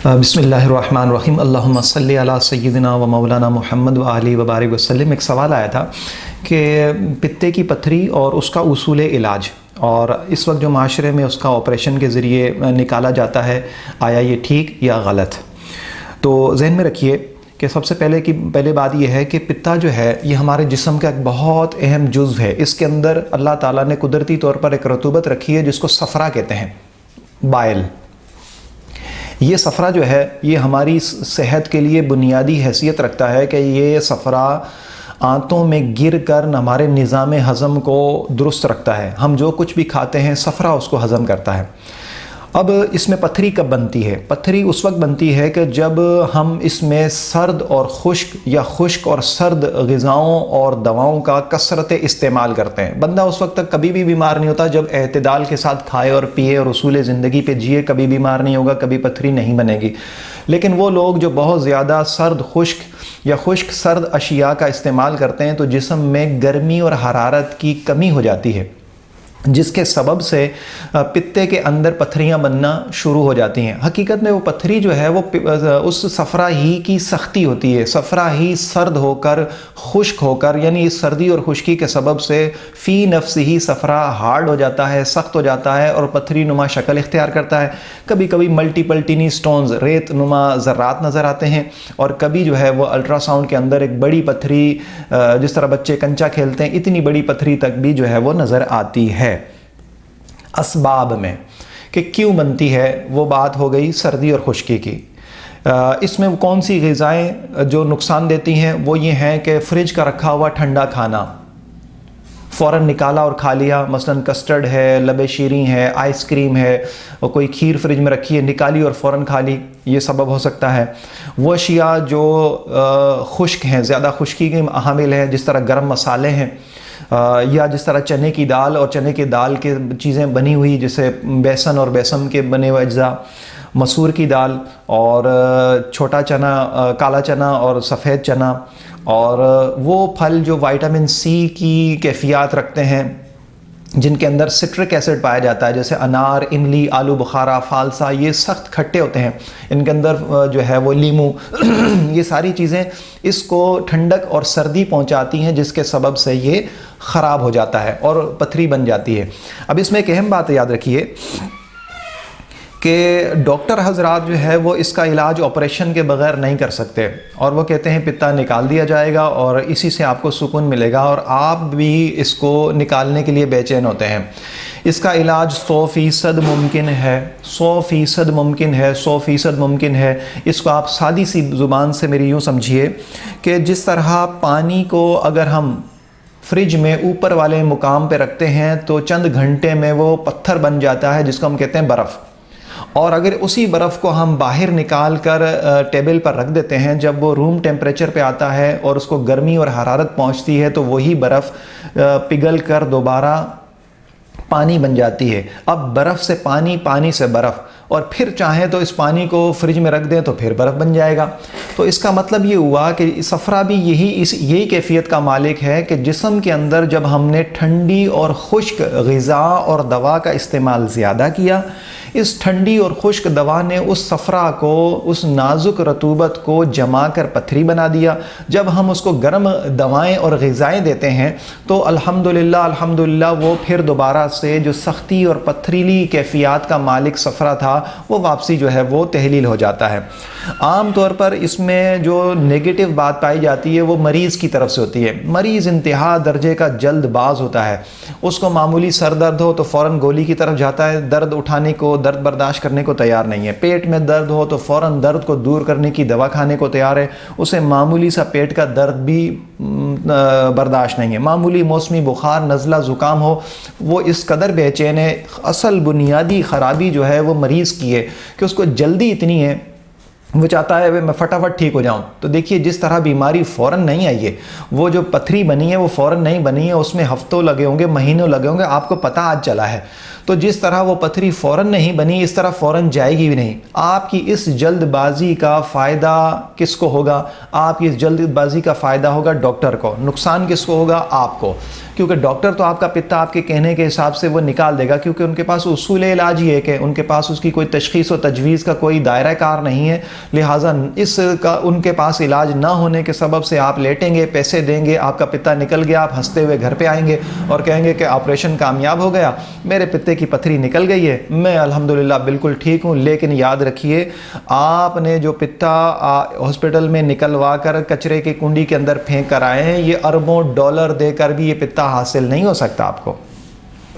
بسم اللہ الرحمن الرحیم اللہم صلی علی سیدنا و مولانا محمد و آلہ وبارک وسلم۔ ایک سوال آیا تھا کہ پتے کی پتھری اور اس کا اصول علاج، اور اس وقت جو معاشرے میں اس کا آپریشن کے ذریعے نکالا جاتا ہے، آیا یہ ٹھیک یا غلط؟ تو ذہن میں رکھیے کہ سب سے پہلے بات یہ ہے کہ پتا جو ہے یہ ہمارے جسم کا ایک بہت اہم جزو ہے۔ اس کے اندر اللہ تعالیٰ نے قدرتی طور پر ایک رطوبت رکھی ہے جس کو صفرا کہتے ہیں، بائل۔ یہ صفرا جو ہے یہ ہماری صحت کے لیے بنیادی حیثیت رکھتا ہے کہ یہ صفرا آنتوں میں گر کر ہمارے نظام ہضم کو درست رکھتا ہے۔ ہم جو کچھ بھی کھاتے ہیں صفرا اس کو ہضم کرتا ہے۔ اب اس میں پتھری کب بنتی ہے؟ پتھری اس وقت بنتی ہے کہ جب ہم اس میں سرد اور خشک یا خشک اور سرد غذاؤں اور دواؤں کا کثرت استعمال کرتے ہیں۔ بندہ اس وقت تک کبھی بھی بیمار نہیں ہوتا جب اعتدال کے ساتھ کھائے اور پیے اور اصول زندگی پہ جیے، کبھی بیمار نہیں ہوگا، کبھی پتھری نہیں بنے گی۔ لیکن وہ لوگ جو بہت زیادہ سرد خشک یا خشک سرد اشیاء کا استعمال کرتے ہیں تو جسم میں گرمی اور حرارت کی کمی ہو جاتی ہے، جس کے سبب سے پتے کے اندر پتھریاں بننا شروع ہو جاتی ہیں۔ حقیقت میں وہ پتھری جو ہے وہ اس صفرا ہی کی سختی ہوتی ہے، صفرا ہی سرد ہو کر خشک ہو کر، یعنی سردی اور خشکی کے سبب سے فی نفس ہی صفرا ہارڈ ہو جاتا ہے، سخت ہو جاتا ہے اور پتھری نما شکل اختیار کرتا ہے۔ کبھی کبھی ملٹیپل ٹینی سٹونز، ریت نما ذرات نظر آتے ہیں، اور کبھی جو ہے وہ الٹرا ساؤنڈ کے اندر ایک بڑی پتھری، جس طرح بچے کنچا کھیلتے ہیں اتنی بڑی پتھری تک بھی جو ہے وہ نظر آتی ہے۔ اسباب میں کہ کیوں بنتی ہے وہ بات ہو گئی سردی اور خشکی کی۔ اس میں کون سی غذائیں جو نقصان دیتی ہیں وہ یہ ہیں کہ فریج کا رکھا ہوا ٹھنڈا کھانا فوراً نکالا اور کھا لیا، مثلاً کسٹرڈ ہے، لبِ شیریں ہے، آئس کریم ہے، اور کوئی کھیر فریج میں رکھی ہے نکالی اور فوراً کھا لی، یہ سبب ہو سکتا ہے۔ وہ اشیاء جو خشک ہیں، زیادہ خشکی کے حامل ہیں، جس طرح گرم مسالے ہیں، یا جس طرح چنے کی دال اور چنے کے دال کے چیزیں بنی ہوئی، جیسے بیسن اور بیسن کے بنے ہوئے اجزاء، مسور کی دال اور چھوٹا چنا، کالا چنا اور سفید چنا، اور وہ پھل جو وائٹامن سی کی کیفیات رکھتے ہیں جن کے اندر سٹرک ایسڈ پایا جاتا ہے، جیسے انار، املی، آلو بخارا، فالسا، یہ سخت کھٹے ہوتے ہیں، ان کے اندر جو ہے وہ لیمو، یہ ساری چیزیں اس کو ٹھنڈک اور سردی پہنچاتی ہیں، جس کے سبب سے یہ خراب ہو جاتا ہے اور پتھری بن جاتی ہے۔ اب اس میں ایک اہم بات یاد رکھیے کہ ڈاکٹر حضرات جو ہے وہ اس کا علاج آپریشن کے بغیر نہیں کر سکتے، اور وہ کہتے ہیں پتا نکال دیا جائے گا اور اسی سے آپ کو سکون ملے گا، اور آپ بھی اس کو نکالنے کے لیے بے چین ہوتے ہیں۔ اس کا علاج 100% ممکن ہے، 100% ممکن ہے، 100% ممکن ہے۔ اس کو آپ سادی سی زبان سے میری یوں سمجھیے کہ جس طرح پانی کو اگر ہم فریج میں اوپر والے مقام پہ رکھتے ہیں تو چند گھنٹے میں وہ پتھر بن جاتا ہے، جس کو ہم کہتے ہیں برف، اور اگر اسی برف کو ہم باہر نکال کر ٹیبل پر رکھ دیتے ہیں، جب وہ روم ٹیمپریچر پہ آتا ہے اور اس کو گرمی اور حرارت پہنچتی ہے تو وہی برف پگھل کر دوبارہ پانی بن جاتی ہے۔ اب برف سے پانی، پانی سے برف، اور پھر چاہیں تو اس پانی کو فریج میں رکھ دیں تو پھر برف بن جائے گا۔ تو اس کا مطلب یہ ہوا کہ صفرا بھی یہی کیفیت کا مالک ہے کہ جسم کے اندر جب ہم نے ٹھنڈی اور خشک غذا اور دوا کا استعمال زیادہ کیا، اس ٹھنڈی اور خشک دوا نے اس صفرا کو، اس نازک رطوبت کو جما کر پتھری بنا دیا۔ جب ہم اس کو گرم دوائیں اور غذائیں دیتے ہیں تو الحمدللہ وہ پھر دوبارہ سے جو سختی اور پتھریلی کیفیات کا مالک صفرا تھا وہ واپسی جو ہے وہ تحلیل ہو جاتا ہے۔ عام طور پر اس میں جو نیگیٹو بات پائی جاتی ہے وہ مریض کی طرف سے ہوتی ہے۔ مریض انتہا درجے کا جلد باز ہوتا ہے، اس کو معمولی سر درد ہو تو فوراً گولی کی طرف جاتا ہے، درد اٹھانے کو، درد برداشت کرنے کو تیار نہیں ہے۔ پیٹ میں درد ہو تو فوراً درد کو دور کرنے کی دوا کھانے کو تیار ہے، اسے معمولی سا پیٹ کا درد بھی برداشت نہیں ہے۔ معمولی موسمی بخار، نزلہ، زکام ہو وہ اس قدر بے چین ہے۔ اصل بنیادی خرابی جو ہے وہ مریض کی ہے کہ اس کو جلدی اتنی ہے، وہ چاہتا ہے میں فٹافٹ ٹھیک ہو جاؤں۔ تو دیکھیے جس طرح بیماری فوراً نہیں آئی ہے، وہ جو پتھری بنی ہے وہ فوراً نہیں بنی ہے، اس میں ہفتوں لگے ہوں گے، مہینوں لگے ہوں گے، آپ کو پتہ آج چلا ہے۔ تو جس طرح وہ پتھری فوراً نہیں بنی اس طرح فوراً جائے گی بھی نہیں۔ آپ کی اس جلد بازی کا فائدہ کس کو ہوگا؟ آپ کی اس جلد بازی کا فائدہ ہوگا ڈاکٹر کو، نقصان کس کو ہوگا؟ آپ کو، کیونکہ ڈاکٹر تو آپ کا پتا آپ کے کہنے کے حساب سے وہ نکال دے گا، کیونکہ ان کے پاس اصول علاج ہی ہے کہ ان کے پاس اس کی کوئی تشخیص و تجویز کا کوئی دائرہ کار نہیں ہے، لہٰذا اس کا ان کے پاس علاج نہ ہونے کے سبب سے آپ لیٹیں گے، پیسے دیں گے، آپ کا پتا نکل گیا، آپ ہنستے ہوئے گھر پہ آئیں گے اور کہیں گے کہ آپریشن کامیاب ہو گیا، میرے پتے کی پتھری نکل گئی ہے، میں الحمدللہ بالکل ٹھیک ہوں۔ لیکن یاد رکھیے، آپ نے جو پتا ہاسپٹل میں نکلوا کر کچرے کی کنڈی کے اندر پھینک کر آئے ہیں، یہ اربوں ڈالر دے کر بھی یہ پتا حاصل نہیں ہو سکتا آپ کو۔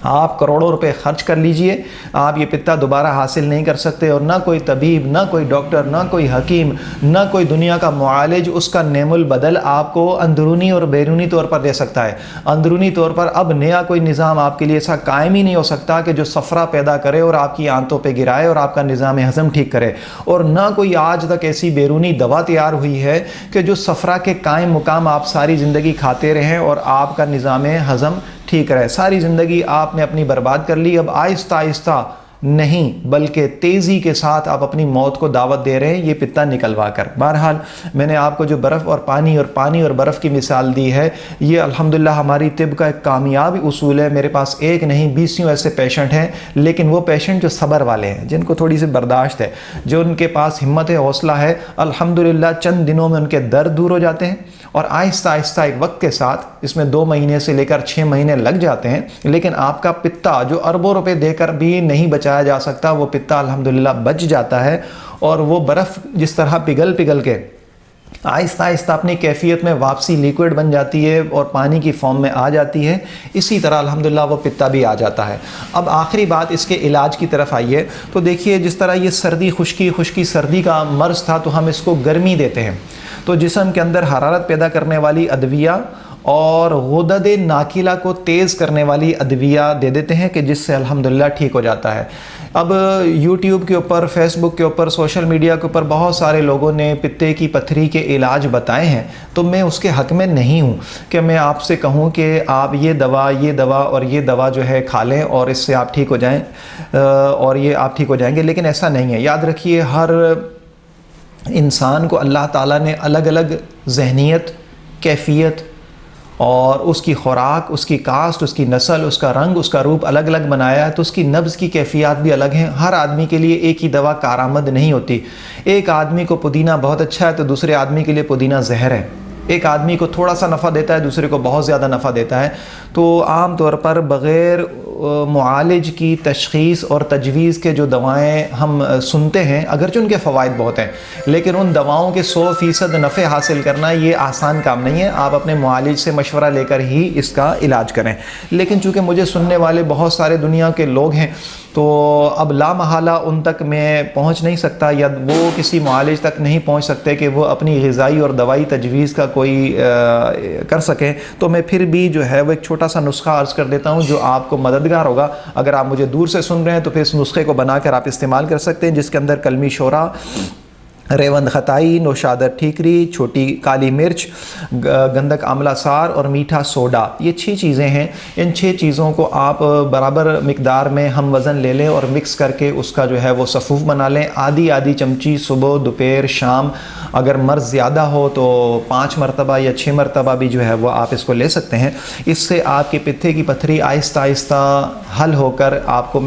آپ کروڑوں روپے خرچ کر لیجئے، آپ یہ پتا دوبارہ حاصل نہیں کر سکتے، اور نہ کوئی طبیب، نہ کوئی ڈاکٹر، نہ کوئی حکیم، نہ کوئی دنیا کا معالج اس کا نعم البدل آپ کو اندرونی اور بیرونی طور پر دے سکتا ہے۔ اندرونی طور پر اب نیا کوئی نظام آپ کے لیے ایسا قائم ہی نہیں ہو سکتا کہ جو صفرا پیدا کرے اور آپ کی آنتوں پہ گرائے اور آپ کا نظام ہضم ٹھیک کرے، اور نہ کوئی آج تک ایسی بیرونی دوا تیار ہوئی ہے کہ جو صفرا کے قائم مقام آپ ساری زندگی کھاتے رہیں اور آپ کا نظام ہضم ٹھیک رہے۔ ساری زندگی آپ نے اپنی برباد کر لی، اب آہستہ آہستہ نہیں بلکہ تیزی کے ساتھ آپ اپنی موت کو دعوت دے رہے ہیں یہ پتا نکلوا کر۔ بہرحال میں نے آپ کو جو برف اور پانی اور برف کی مثال دی ہے، یہ الحمدللہ ہماری طب کا ایک کامیاب اصول ہے۔ میرے پاس ایک نہیں 20 ایسے پیشنٹ ہیں، لیکن وہ پیشنٹ جو صبر والے ہیں، جن کو تھوڑی سی برداشت ہے، جو ان کے پاس ہمت حوصلہ ہے، الحمدللہ چند دنوں میں ان کے درد دور ہو جاتے ہیں، اور آہستہ آہستہ ایک وقت کے ساتھ، اس میں 2 مہینے سے لے کر 6 مہینے لگ جاتے ہیں، لیکن آپ کا پتا جو اربوں روپے دے کر بھی نہیں بچایا جا سکتا، وہ پتا الحمدللہ بچ جاتا ہے، اور وہ برف جس طرح پگھل پگھل کے آہستہ آہستہ اپنی کیفیت میں واپسی لیکوڈ بن جاتی ہے اور پانی کی فارم میں آ جاتی ہے، اسی طرح الحمدللہ وہ پتا بھی آ جاتا ہے۔ اب آخری بات اس کے علاج کی طرف آئیے، تو دیکھیے جس طرح یہ سردی خشکی سردی کا مرض تھا، تو ہم اس کو گرمی دیتے ہیں، تو جسم کے اندر حرارت پیدا کرنے والی ادویہ اور غدد ناکلہ کو تیز کرنے والی ادویہ دے دیتے ہیں کہ جس سے الحمدللہ ٹھیک ہو جاتا ہے۔ اب یوٹیوب کے اوپر، فیس بک کے اوپر، سوشل میڈیا کے اوپر بہت سارے لوگوں نے پتے کی پتھری کے علاج بتائے ہیں، تو میں اس کے حق میں نہیں ہوں کہ میں آپ سے کہوں کہ آپ یہ دوا اور یہ دوا جو ہے کھا لیں اور اس سے آپ ٹھیک ہو جائیں، اور یہ آپ ٹھیک ہو جائیں گے، لیکن ایسا نہیں ہے۔ یاد رکھیے، ہر انسان کو اللہ تعالیٰ نے الگ الگ ذہنیت، کیفیت اور اس کی خوراک، اس کی کاسٹ، اس کی نسل، اس کا رنگ، اس کا روپ الگ الگ بنایا ہے، تو اس کی نبض کی کیفیات بھی الگ ہیں۔ ہر آدمی کے لیے ایک ہی دوا کارآمد نہیں ہوتی۔ ایک آدمی کو پودینہ بہت اچھا ہے تو دوسرے آدمی کے لیے پودینہ زہر ہے۔ ایک آدمی کو تھوڑا سا نفع دیتا ہے، دوسرے کو بہت زیادہ نفع دیتا ہے۔ تو عام طور پر بغیر معالج کی تشخیص اور تجویز کے جو دوائیں ہم سنتے ہیں، اگرچہ ان کے فوائد بہت ہیں، لیکن ان دواؤں کے 100% نفع حاصل کرنا یہ آسان کام نہیں ہے۔ آپ اپنے معالج سے مشورہ لے کر ہی اس کا علاج کریں۔ لیکن چونکہ مجھے سننے والے بہت سارے دنیا کے لوگ ہیں، تو اب لا محالہ ان تک میں پہنچ نہیں سکتا، یا وہ کسی معالج تک نہیں پہنچ سکتے کہ وہ اپنی غذائی اور دوائی تجویز کا کوئی کر سکیں، تو میں پھر بھی جو ہے وہ ایک چھوٹا سا نسخہ عرض کر دیتا ہوں جو آپ کو مددگار ہوگا۔ اگر آپ مجھے دور سے سن رہے ہیں تو پھر اس نسخے کو بنا کر آپ استعمال کر سکتے ہیں، جس کے اندر کلمی شورا، ریوند خطائی، نوشادر ٹھیکری، چھوٹی کالی مرچ، گندک آملہ سار اور میٹھا سوڈا، یہ 6 چیزیں ہیں۔ ان 6 چیزوں کو آپ برابر مقدار میں ہم وزن لے لیں اور مکس کر کے اس کا جو ہے وہ صفوف بنا لیں۔ آدھی چمچی صبح، دوپہر، شام، اگر مرض زیادہ ہو تو 5 مرتبہ یا 6 مرتبہ بھی جو ہے وہ آپ اس کو لے سکتے ہیں۔ اس سے آپ کے پتے کی پتھری آہستہ آہستہ حل ہو کر آپ کو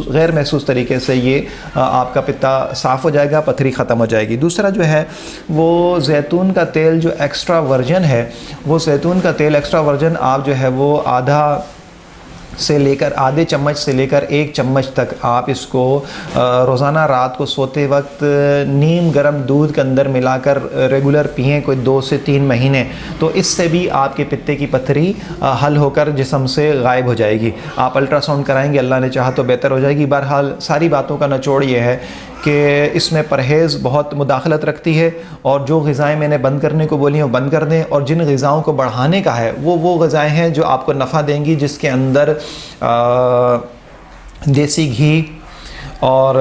غیر محسوس طریقے سے یہ آپ کا پتا صاف ہو جائے گا، پتھری ختم ہو جائے گی۔ دوسرا جو ہے وہ زیتون کا تیل جو ایکسٹرا ورجن ہے، وہ زیتون کا تیل ایکسٹرا ورجن آپ جو ہے وہ آدھے چمچ سے لے کر 1 چمچ تک آپ اس کو روزانہ رات کو سوتے وقت نیم گرم دودھ کے اندر ملا کر ریگولر پئیں، کوئی 2 سے 3 مہینے، تو اس سے بھی آپ کے پتے کی پتھری حل ہو کر جسم سے غائب ہو جائے گی۔ آپ الٹرا ساؤنڈ کرائیں گے، اللہ نے چاہا تو بہتر ہو جائے گی۔ بہرحال ساری باتوں کا نچوڑ یہ ہے کہ اس میں پرہیز بہت مداخلت رکھتی ہے، اور جو غذائیں میں نے بند کرنے کو بولی ہیں وہ بند کر دیں، اور جن غذاؤں کو بڑھانے کا ہے وہ غذائیں ہیں جو آپ کو نفع دیں گی، جس کے اندر دیسی گھی اور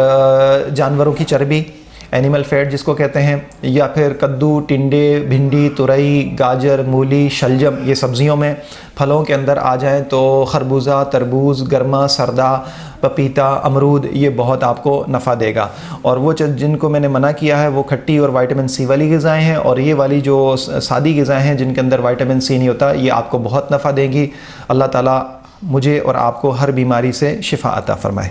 جانوروں کی چربی، اینیمل فیٹ جس کو کہتے ہیں، یا پھر کدو، ٹنڈے، بھنڈی، ترئی، گاجر، مولی، شلجم، یہ سبزیوں میں پھلوں کے اندر آ جائیں تو خربوزہ، تربوز، گرما، سردا، پپیتا، امرود، یہ بہت آپ کو نفع دے گا۔ اور وہ جن کو میں نے منع کیا ہے وہ کھٹی اور وائٹامن سی والی غذائیں ہیں، اور یہ والی جو سادی غذائیں ہیں جن کے اندر وائٹامن سی نہیں ہوتا، یہ آپ کو بہت نفع دے گی۔ اللہ تعالیٰ مجھے اور آپ کو ہر بیماری سے شفا عطا فرمائے۔